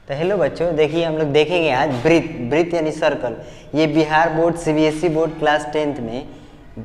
तो हेलो बच्चों, देखिए हम लोग देखेंगे आज वृत्त यानी सर्कल। ये Bihar board CBSE board class 10th में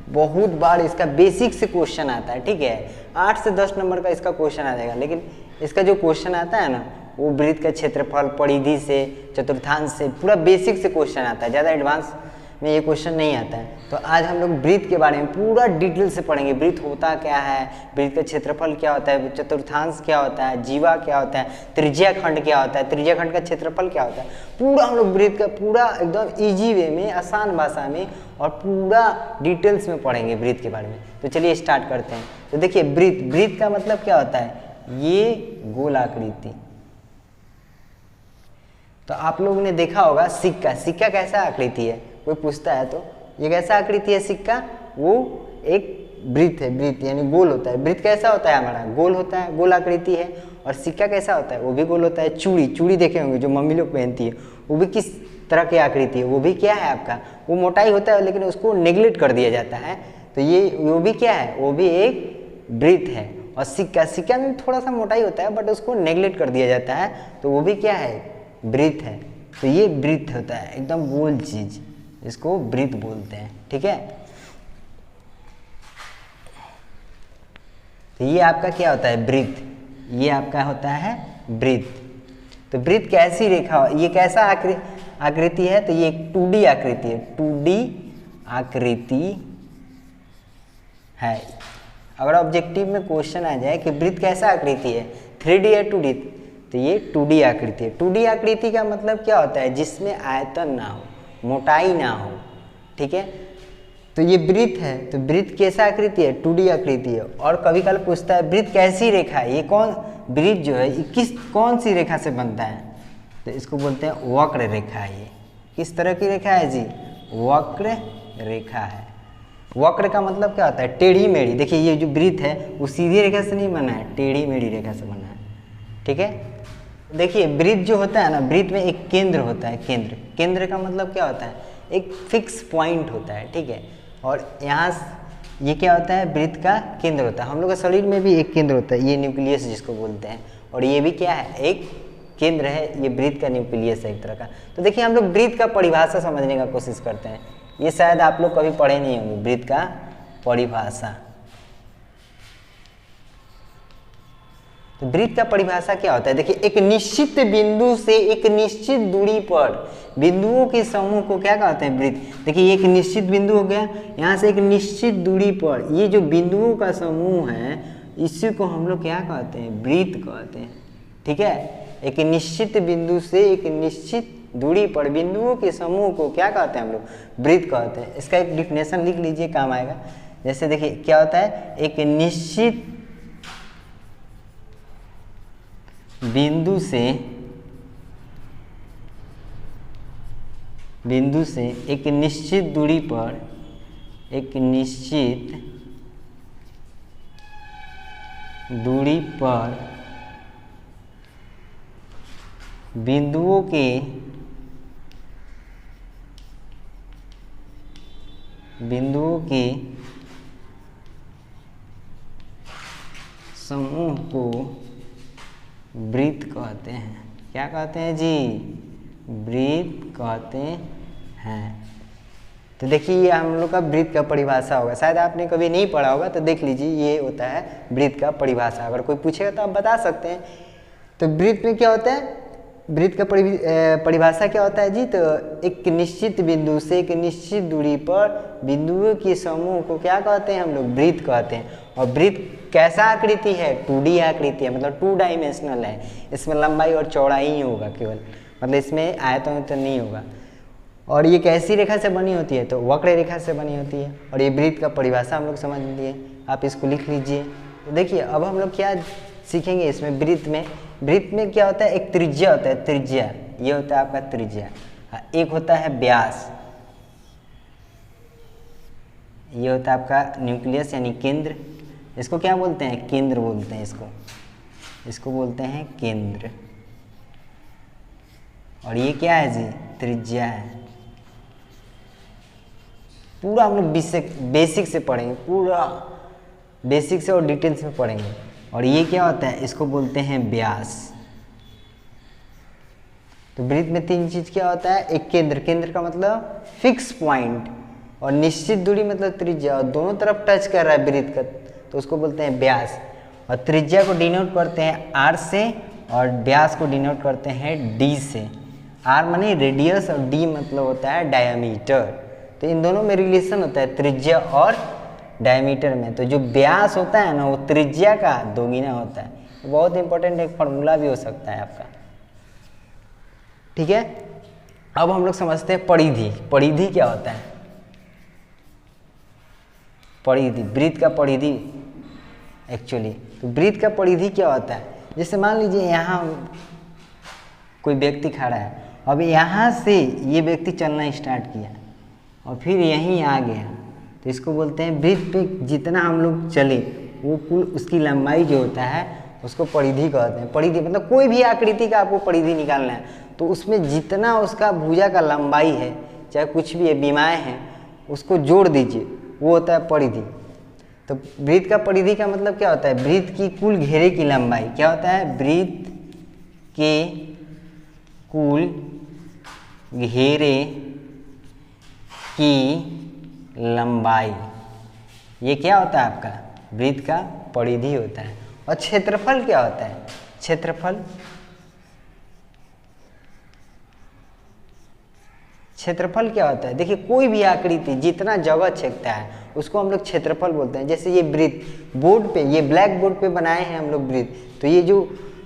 बहुत बार इसका बेसिक से क्वेश्चन आता है। ठीक है, 8 से 10 नंबर का इसका क्वेश्चन आ जाएगा, लेकिन इसका जो क्वेश्चन आता है ना वो वृत्त का क्षेत्रफल, परिधि से, चतुर्थांश से, पूरा बेसिक से क्वेश्चन आता है, ज़्यादा एडवांस में ये क्वेश्चन नहीं आता है। तो आज हम लोग वृत्त के बारे में पूरा डिटेल से पढ़ेंगे। वृत्त होता क्या है, वृत्त का क्षेत्रफल क्या होता है, चतुर्थांश क्या होता है, जीवा क्या होता है, त्रिज्या खंड क्या होता है, त्रिज्या खंड का क्षेत्रफल क्या होता है, पूरा हम लोग वृत्त का पूरा एकदम ईजी वे में, आसान भाषा में और पूरा डिटेल्स में पढ़ेंगे वृत्त के बारे में। तो चलिए स्टार्ट करते हैं। तो देखिए वृत्त का मतलब क्या होता है, ये गोल आकृति। तो आप लोगों ने देखा होगा सिक्का कैसा आकृति है, कोई पूछता है तो ये कैसा आकृति है सिक्का, वो एक वृत्त है। वृत्त यानी गोल होता है। वृत्त कैसा होता है, हमारा गोल होता है, गोल आकृति है। और सिक्का कैसा होता है, वो भी गोल होता है। चूड़ी देखे होंगे जो मम्मी लोग पहनती है, वो भी किस तरह की आकृति है, वो भी क्या है आपका, वो मोटाई होता है, लेकिन उसको नेग्लेक्ट कर दिया जाता है। तो वो भी क्या है, वो भी एक वृत्त है। और सिक्का में थोड़ा सा मोटाई होता है, बट उसको नेग्लेक्ट कर दिया जाता है, तो वो भी क्या है, वृत्त है। तो ये वृत्त होता है, एकदम गोल चीज, इसको वृत्त बोलते हैं। ठीक है, तो ये आपका क्या होता है, वृत्त। ये आपका होता है वृत्त। तो वृत्त कैसी रेखा, ये कैसा आकृति है, तो ये एक 2D आकृति है। 2D आकृति है। अगर ऑब्जेक्टिव में क्वेश्चन आ जाए कि वृत्त कैसा आकृति है, 3D या 2D, तो ये 2D आकृति है। 2D आकृति का मतलब क्या होता है, जिसमें आयतन ना हो, मोटाई ना हो। ठीक है, तो ये वृत्त है। तो वृत्त कैसा आकृति है, 2D आकृति है। और कभी कभी पूछता है वृत्त कैसी रेखा है, ये कौन वृत्त जो है ये कौन सी रेखा से बनता है, तो इसको बोलते हैं वक्र रेखा है। ये किस तरह की रेखा है जी, वक्र रेखा है। वक्र का मतलब क्या होता है, टेढ़ी मेढ़ी। देखिए ये जो वृत्त है वो सीधी रेखा से नहीं बना है, टेढ़ी मेढ़ी रेखा से बना है। ठीक है, देखिए वृत्त जो होता है ना, वृत्त में एक केंद्र होता है। केंद्र का मतलब क्या होता है, एक फिक्स पॉइंट होता है। ठीक है, और यहाँ ये क्या होता है, वृत्त का केंद्र होता है। हम लोग के शरीर में भी एक केंद्र होता है, ये न्यूक्लियस जिसको बोलते हैं, और ये भी क्या है, एक केंद्र है। ये वृत्त का न्यूक्लियस है एक तरह का। तो देखिए हम लोग वृत्त का परिभाषा समझने का कोशिश करते हैं। ये शायद आप लोग कभी पढ़े नहीं होंगे, वृत्त का परिभाषा। तो वृत्त का परिभाषा क्या होता है, देखिए एक निश्चित बिंदु से एक निश्चित दूरी पर बिंदुओं के समूह को क्या कहते हैं, वृत्त। देखिए एक निश्चित बिंदु हो गया, यहाँ से एक निश्चित दूरी पर ये जो बिंदुओं का समूह है, इसी को हम लोग क्या कहते हैं, वृत्त कहते हैं। ठीक है, एक निश्चित बिंदु से एक निश्चित दूरी पर बिंदुओं के समूह को क्या कहते हैं हम लोग, वृत्त कहते हैं। इसका एक डिफिनेशन लिख लीजिए, काम आएगा। जैसे देखिए क्या होता है, एक निश्चित बिंदु से एक निश्चित दूरी पर बिंदुओं के समूह को वृत्त कहते हैं। क्या कहते हैं जी, वृत्त कहते हैं। तो देखिए ये हम लोग का वृत्त का परिभाषा होगा। शायद आपने कभी नहीं पढ़ा होगा, तो देख लीजिए, ये होता है वृत्त का परिभाषा। अगर कोई पूछेगा तो आप बता सकते हैं। तो वृत्त में क्या होता है, वृत्त का परिभाषा क्या होता है जी, तो एक निश्चित बिंदु से एक निश्चित दूरी पर बिंदुओं के समूह को क्या कहते हैं हम लोग, वृत्त कहते हैं। और वृत्त कैसा आकृति है, 2D आकृति है, मतलब 2 डायमेंशनल है। इसमें लंबाई और चौड़ाई ही होगा केवल, मतलब इसमें आयतन तो नहीं होगा। और ये कैसी रेखा से बनी होती है, तो वक्र रेखा से बनी होती है। और ये वृत्त का परिभाषा हम लोग समझ लिए, आप इसको लिख लीजिए। तो देखिए अब हम लोग क्या सीखेंगे इसमें, वृत्त में क्या होता है, एक त्रिज्या होता है। त्रिज्या ये होता है आपका त्रिज्या, एक होता है व्यास, ये होता है आपका न्यूक्लियस यानी केंद्र। इसको क्या बोलते हैं, केंद्र बोलते हैं। इसको बोलते हैं केंद्र। और ये क्या है जी, त्रिज्या है। पूरा हम लोग बेसिक से पढ़ेंगे, पूरा बेसिक से और डिटेल्स में पढ़ेंगे। और ये क्या होता है, इसको बोलते हैं व्यास। तो वृत्त में तीन चीज़ क्या होता है, एक केंद्र, केंद्र का मतलब फिक्स पॉइंट, और निश्चित दूरी मतलब त्रिज्या, और दोनों तरफ टच कर रहा है वृत्त का तो उसको बोलते हैं व्यास। और त्रिज्या को डिनोट करते हैं आर से और व्यास को डिनोट करते हैं डी से। आर माने रेडियस और डी मतलब होता है डायमीटर। तो इन दोनों में रिलेशन होता है त्रिज्या और डायमीटर में। तो जो व्यास होता है ना वो त्रिज्या का दोगुना होता है। बहुत इंपॉर्टेंट एक फॉर्मूला भी हो सकता है आपका, ठीक है। अब हम लोग समझते हैं परिधि। परिधि क्या होता है, परिधि, वृत्त का परिधि एक्चुअली। तो वृत्त का परिधि क्या होता है, जैसे मान लीजिए यहाँ कोई व्यक्ति खड़ा है, अब यहाँ से ये व्यक्ति चलना स्टार्ट किया और फिर यहीं आ गया, तो इसको बोलते हैं वृत्त पे जितना हम लोग चले वो कुल उसकी लंबाई जो होता है उसको परिधि कहते हैं। परिधि मतलब कोई भी आकृति का आपको परिधि निकालना है तो उसमें जितना उसका भुजा का लंबाई है, चाहे कुछ भी है, बीमाएँ हैं, उसको जोड़ दीजिए, वो होता है परिधि। तो वृत्त का परिधि का मतलब क्या होता है, वृत्त की कुल घेरे की लंबाई। क्या होता है, वृत्त के कुल घेरे की लंबाई, ये क्या होता है आपका वृत्त का परिधि होता है। और क्षेत्रफल क्या होता है, क्षेत्रफल, क्षेत्रफल क्या होता है, देखिए कोई भी आकृति जितना जगह छेदता है उसको हम लोग क्षेत्रफल बोलते हैं। जैसे ये वृत्त बोर्ड पे, ये ब्लैक बोर्ड पे बनाए हैं हम लोग वृत्त, तो ये जो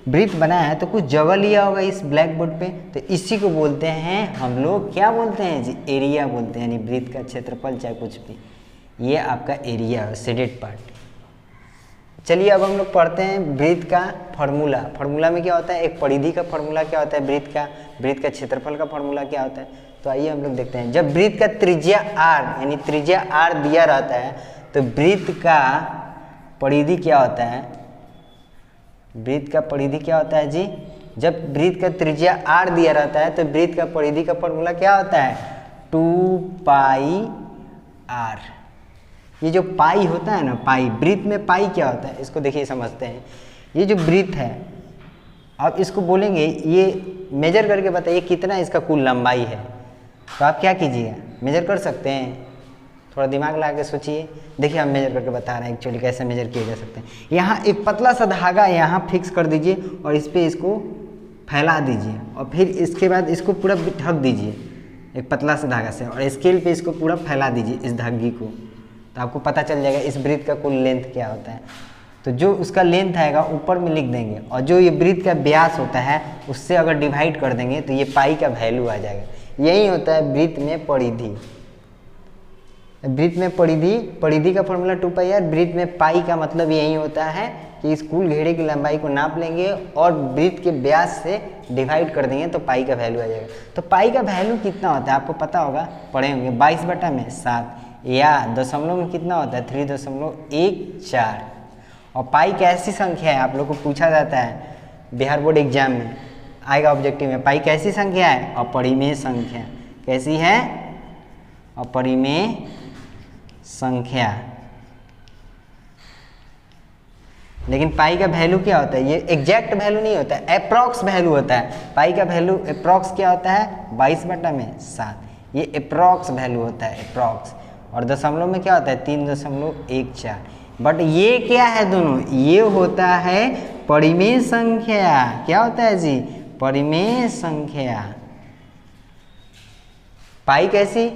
वृत्त बनाया है तो कुछ जगह लिया होगा इस ब्लैक बोर्ड पे, तो इसी को बोलते हैं हम लोग, क्या बोलते हैं जी, एरिया बोलते हैं। यानी वृत्त का क्षेत्रफल चाहे कुछ भी, ये आपका एरिया है, शेडेड पार्ट। चलिए अब हम लोग पढ़ते हैं वृत्त का फार्मूला। फार्मूला में क्या होता है, एक परिधि का फार्मूला क्या होता है, वृत्त का क्षेत्रफल का फार्मूला क्या होता है। तो आइए हम लोग देखते हैं। जब वृत्त का त्रिज्या r यानी त्रिज्या r दिया रहता है तो वृत्त का परिधि क्या होता है, वृत्त का परिधि क्या होता है जी, जब वृत्त का त्रिज्या r दिया रहता है तो वृत्त का परिधि का फार्मूला क्या होता है, 2 पाई r। ये जो पाई होता है ना, पाई, वृत्त में पाई क्या होता है, इसको देखिए समझते हैं। ये जो वृत्त है, अब इसको बोलेंगे, ये मेजर करके बताइए कितना इसका कुल लंबाई है। तो आप क्या कीजिएगा, मेजर कर सकते हैं, थोड़ा दिमाग लगा के सोचिए। देखिए हम मेजर करके बता रहे हैं एक्चुअली कैसे मेजर किए जा सकते हैं। यहाँ एक पतला सा धागा यहाँ फिक्स कर दीजिए और इस पर इसको फैला दीजिए और फिर इसके बाद इसको पूरा ढक दीजिए एक पतला सा धागा से, और स्केल पे इसको पूरा फैला दीजिए इस धागे को, तो आपको पता चल जाएगा इस वृत्त का कुल लेंथ क्या होता है। तो जो उसका लेंथ आएगा ऊपर में लिख देंगे, और जो ये वृत्त का व्यास होता है उससे अगर डिवाइड कर देंगे तो ये पाई का वैल्यू आ जाएगा। यही होता है वृत्त में परिधि। वृत्त में परिधि का फॉर्मूला 2 पाई r। वृत्त में पाई का मतलब यही होता है कि इस कुल घेरे की लंबाई को नाप लेंगे और वृत्त के व्यास से डिवाइड कर देंगे तो पाई का वैल्यू आ जाएगा। तो पाई का वैल्यू कितना होता है आपको पता होगा, पढ़े होंगे, 22/7 या दशमलव में कितना होता है 3.14। और पाई कैसी संख्या है, आप लोग को पूछा जाता है बिहार बोर्ड एग्जाम में, आएगा ऑब्जेक्टिव में। पाई कैसी संख्या है, अपरिमेय संख्या। कैसी है, अपरिमेय संख्या। लेकिन पाई का वैल्यू क्या होता है, ये एग्जैक्ट वैल्यू नहीं होता है, अप्रॉक्स वैल्यू होता है। पाई का वैल्यू अप्रॉक्स क्या होता है, 22/7, ये अप्रॉक्स वैल्यू होता है, अप्रॉक्स। और दशमलव में क्या होता है 3.14। बट ये क्या है दोनों, ये होता है परिमेय संख्या। क्या होता है जी, परिमेय संख्या। पाई कैसी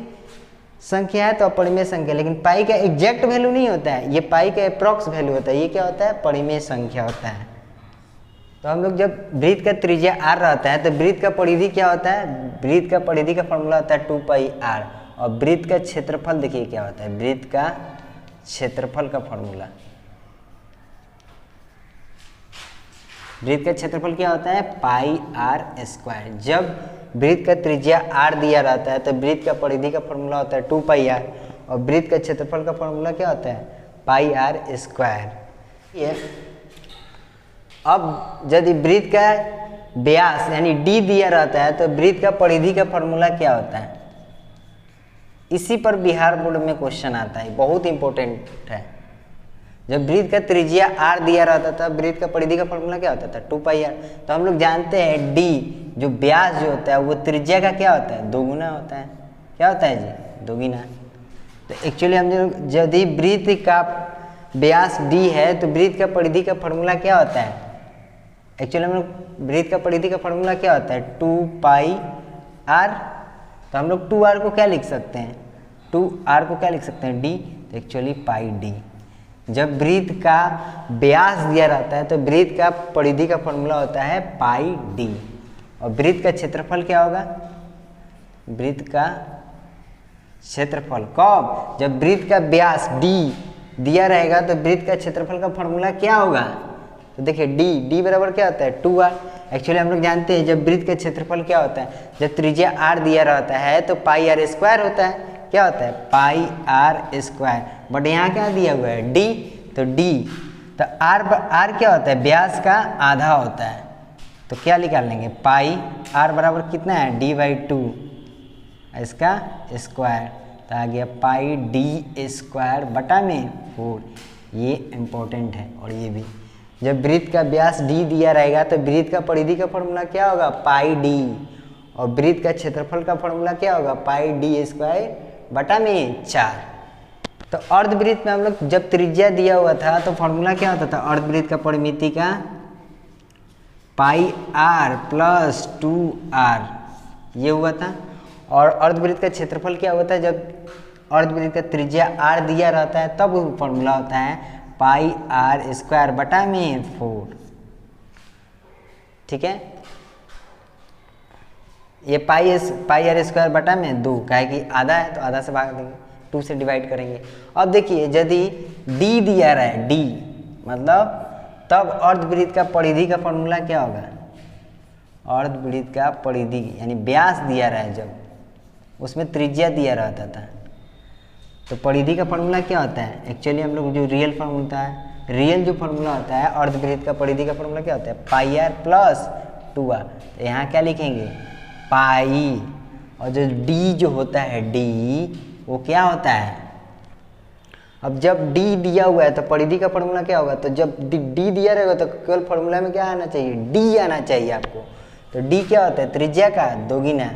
संख्या है तो अपरिमेय संख्या, लेकिन पाई का एग्जैक्ट वैल्यू नहीं होता है, ये पाई का अप्रॉक्स वैल्यू होता है। ये क्या होता है, परिमेय संख्या होता है। तो हम लोग जब वृत्त का त्रिज्या r रहता है तो वृत्त का परिधि क्या होता है, वृत्त का परिधि का फॉर्मूला होता है 2 पाई r। और वृत्त का क्षेत्रफल देखिए क्या होता है, वृत्त का क्षेत्रफल का फॉर्मूला, वृत्त का क्षेत्रफल क्या होता है, पाई r²। जब वृत्त का त्रिज्या r दिया रहता है तो वृत्त का परिधि का फॉर्मूला होता है 2 पाई r, और वृत्त का क्षेत्रफल का फॉर्मूला क्या होता है, पाई r²। ये अब यदि वृत्त का व्यास यानी d दिया रहता है तो वृत्त का परिधि का फॉर्मूला क्या होता है। इसी पर बिहार बोर्ड में क्वेश्चन आता है, बहुत इंपॉर्टेंट है। जब वृत्त का त्रिज्या r दिया रहता था, वृत्त का परिधि का फॉर्मूला क्या होता था 2πr। तो हम लोग जानते हैं d जो व्यास जो होता है वो त्रिज्या का क्या होता है, दोगुना होता है। क्या होता है जी, दोगुना। तो एक्चुअली हम यदि वृत्त का व्यास d है तो वृत्त का परिधि का फॉर्मूला क्या होता है, एक्चुअली हम लोग वृत्त का परिधि का फॉर्मूला क्या होता है 2πr। तो हम लोग 2r को क्या लिख सकते हैं, 2r को क्या लिख सकते हैं d, तो एक्चुअली πd। जब वृत्त का व्यास दिया रहता है तो वृत्त का परिधि का फॉर्मूला होता है πd। और वृत्त का क्षेत्रफल क्या होगा, वृत्त का क्षेत्रफल कब, जब वृत्त का व्यास d दिया रहेगा तो वृत्त का क्षेत्रफल का फॉर्मूला क्या होगा, तो देखिए d बराबर क्या होता है 2r। एक्चुअली हम लोग जानते हैं जब वृत्त का क्षेत्रफल क्या होता है, जब त्रिज्या r दिया रहता है तो πr² होता है। क्या होता है πr², बट यहाँ क्या दिया हुआ है d, तो d तो r क्या होता है, व्यास का आधा होता है। तो क्या निकाल लेंगे, पाई r बराबर कितना है d/2 इसका स्क्वायर, तो आ गया πd² बटा में 4। ये इम्पोर्टेंट है। और ये भी जब वृत्त का व्यास d दिया रहेगा तो वृत्त का परिधि का फॉर्मूला क्या होगा πd, और वृत्त का क्षेत्रफल का फॉर्मूला क्या होगा πd² बटा में 4। तो अर्धवृत्त में हम लोग जब त्रिज्या दिया हुआ था तो फॉर्मूला क्या होता था, अर्धवृत्त का परिमिति का πr + 2r ये हुआ था। और अर्धवृत्त का क्षेत्रफल क्या होता है, जब अर्धवृत्त का त्रिज्या r दिया रहता है तब फॉर्मूला होता है πr² बटा में 4। ठीक है, ये πr² बटा में 2 का है कि आधा है तो आधा से भाग देंगे, 2 से डिवाइड करेंगे। अब देखिए यदि d दिया रहा है, d मतलब तब अर्धवृत्त का परिधि का फॉर्मूला क्या होगा, अर्धवृत्त का परिधि यानी व्यास दिया रहा है, जब उसमें त्रिज्या दिया रहता था तो परिधि का फॉर्मूला क्या होता है, एक्चुअली हम लोग जो रियल फॉर्मूला है, रियल जो फॉर्मूला होता है अर्धवृत्त का परिधि का फॉर्मूला क्या होता है πr + 2r। तो यहाँ क्या लिखेंगे पाई, और जो d जो होता है d वो क्या होता है, अब जब d दिया हुआ है तो परिधि का फॉर्मूला क्या होगा, तो जब d दिया रहेगा तो केवल फॉर्मूला में क्या आना चाहिए, d आना चाहिए आपको। तो d क्या होता है, त्रिज्या का दोगुना।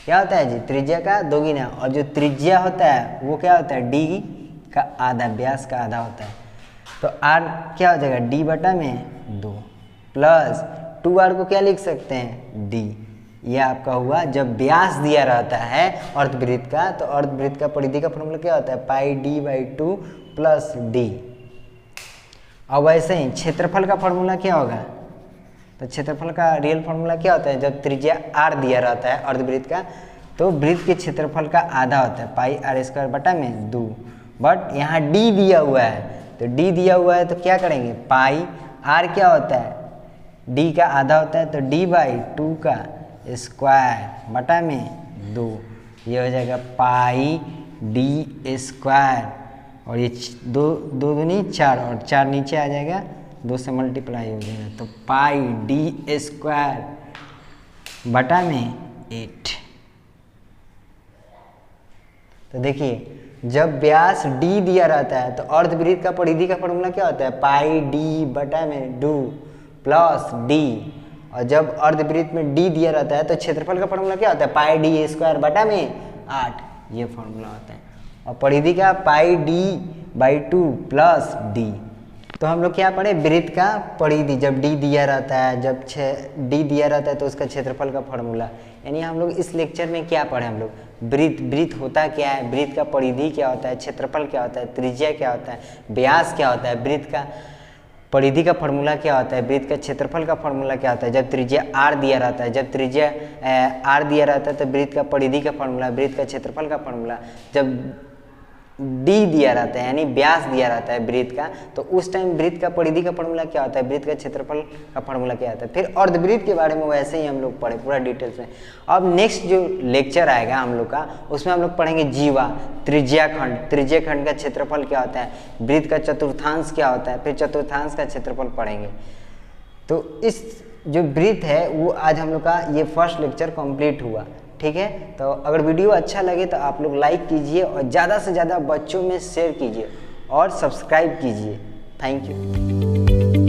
क्या होता है जी, त्रिज्या का दोगुना। और जो त्रिज्या होता है वो क्या होता है d का आधा, व्यास का आधा होता है। तो r क्या हो जाएगा d बटा में 2 प्लस 2r को क्या लिख सकते हैं d। यह आपका हुआ जब व्यास दिया रहता है अर्धवृत्त का, तो अर्धवृत्त का परिधि का फॉर्मूला क्या होता है πd/2 + d। अब वैसे ही क्षेत्रफल का फॉर्मूला क्या होगा, तो क्षेत्रफल का रियल फॉर्मूला क्या होता है, जब त्रिज्या r दिया रहता है अर्धवृत्त का तो वृत्त के क्षेत्रफल का आधा होता है πr² बटा में 2। बट यहाँ d दिया हुआ है, तो d दिया हुआ है तो क्या करेंगे, पाई r क्या होता है d का आधा होता है, तो d/2 का स्क्वायर बटा में 2। ये हो जाएगा πd², और ये 2 दूनी 4 और 4 नीचे आ जाएगा, 2 से मल्टीप्लाई हो जाएगा, तो πd² बटा में 8। तो देखिए जब व्यास d दिया रहता है तो अर्धवृत्त का परिधि का फॉर्मूला क्या होता है πd बटा में 2 प्लस d। और जब अर्धवृत्त में d दिया रहता है तो क्षेत्रफल का फॉर्मूला क्या होता है πd² बटा में 8। ये फॉर्मूला होता है। और परिधि का πd/2 प्लस d। तो हम लोग क्या पढ़े, वृत्त का परिधि जब d दिया रहता है, जब d दिया रहता है तो उसका क्षेत्रफल का फॉर्मूला। यानी हम लोग इस लेक्चर में क्या पढ़े, हम लोग वृत्त होता क्या है, वृत्त का परिधि क्या होता है, क्षेत्रफल क्या होता है, त्रिज्या क्या होता है, व्यास क्या होता है, वृत्त का परिधि का फॉर्मूला क्या होता है, वृत्त का क्षेत्रफल का फॉर्मूला क्या होता है, जब त्रिज्या r दिया रहता है, जब त्रिज्या r दिया रहता है तो वृत्त का परिधि का फॉर्मूला, वृत्त का क्षेत्रफल का फॉर्मूला, जब d दिया रहता है यानी व्यास दिया रहता है वृत्त का, तो उस टाइम वृत्त का परिधि का फॉर्मूला क्या होता है, वृत्त का क्षेत्रफल का फॉर्मूला क्या होता है। फिर अर्धवृत्त के बारे में वैसे ही हम लोग पढ़े पूरा डिटेल्स में। अब नेक्स्ट जो लेक्चर आएगा हम लोग का, उसमें हम लोग पढ़ेंगे जीवा, त्रिज्याखंड, त्रिज्याखंड का क्षेत्रफल क्या होता है, वृत्त का चतुर्थांश क्या होता है, फिर चतुर्थांश का क्षेत्रफल पढ़ेंगे। तो इस जो वृत्त है वो आज हम लोग का ये फर्स्ट लेक्चर कंप्लीट हुआ। ठीक है, तो अगर वीडियो अच्छा लगे तो आप लोग लाइक कीजिए और ज़्यादा से ज़्यादा बच्चों में शेयर कीजिए। और सब्सक्राइब कीजिए। Thank you.